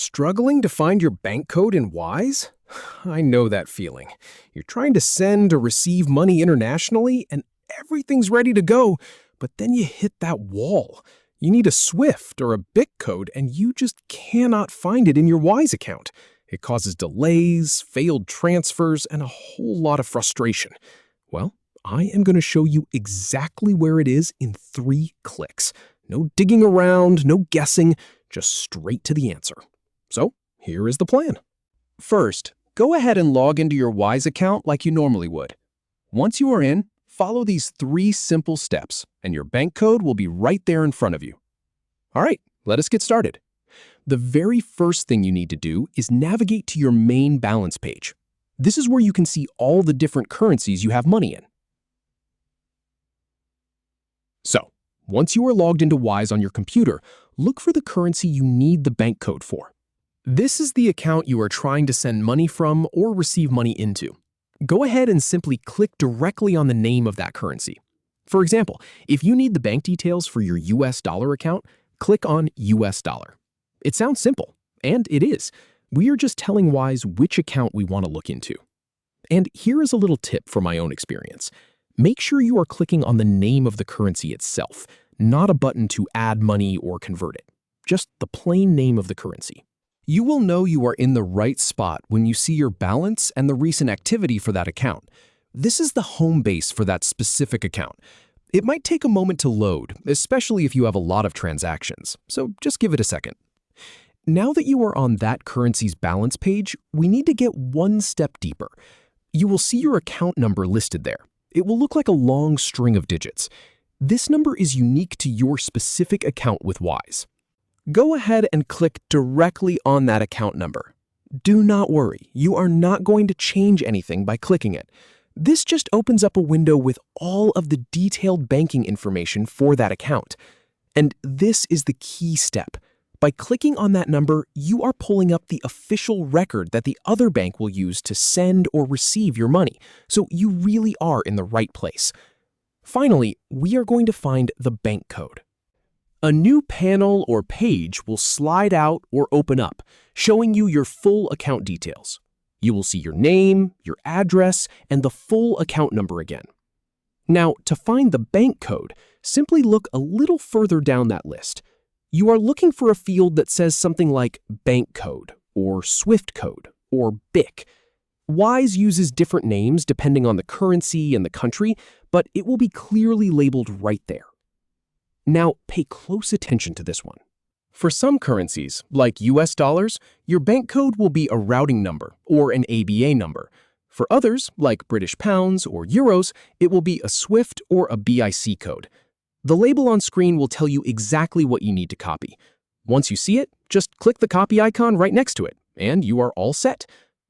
Struggling to find your bank code in Wise? I know that feeling. You're trying to send or receive money internationally and everything's ready to go, but then you hit that wall. You need a SWIFT or a BIC code and you just cannot find it in your Wise account. It causes delays, failed transfers, and a whole lot of frustration. Well, I am going to show you exactly where it is in 3 clicks. No digging around, no guessing, just straight to the answer. So, here is the plan. First, go ahead and log into your Wise account like you normally would. Once you are in, follow these 3 simple steps, and your bank code will be right there in front of you. All right, let us get started. The very first thing you need to do is navigate to your main balance page. This is where you can see all the different currencies you have money in. So, once you are logged into Wise on your computer, look for the currency you need the bank code for. This is the account you are trying to send money from or receive money into. Go ahead and simply click directly on the name of that currency. For example, if you need the bank details for your US dollar account, click on US dollar. It sounds simple, and it is. We are just telling Wise which account we want to look into. And here is a little tip from my own experience. Make sure you are clicking on the name of the currency itself, not a button to add money or convert it. Just the plain name of the currency. You will know you are in the right spot when you see your balance and the recent activity for that account. This is the home base for that specific account. It might take a moment to load, especially if you have a lot of transactions, so just give it a second. Now that you are on that currency's balance page, we need to get one step deeper. You will see your account number listed there. It will look like a long string of digits. This number is unique to your specific account with Wise. Go ahead and click directly on that account number. Do not worry, you are not going to change anything by clicking it. This just opens up a window with all of the detailed banking information for that account. And this is the key step. By clicking on that number, you are pulling up the official record that the other bank will use to send or receive your money, so you really are in the right place. Finally, we are going to find the bank code. A new panel or page will slide out or open up, showing you your full account details. You will see your name, your address, and the full account number again. Now, to find the bank code, simply look a little further down that list. You are looking for a field that says something like bank code, or SWIFT code, or BIC. Wise uses different names depending on the currency and the country, but it will be clearly labeled right there. Now, pay close attention to this one. For some currencies, like US dollars, your bank code will be a routing number or an ABA number. For others, like British pounds or euros, it will be a SWIFT or a BIC code. The label on screen will tell you exactly what you need to copy. Once you see it, just click the copy icon right next to it, and you are all set.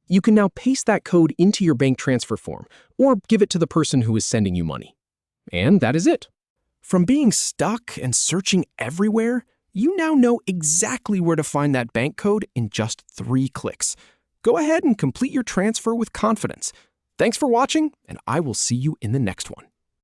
You can now paste that code into your bank transfer form or give it to the person who is sending you money. And that is it. From being stuck and searching everywhere, you now know exactly where to find that bank code in just 3 clicks. Go ahead and complete your transfer with confidence. Thanks for watching, and I will see you in the next one.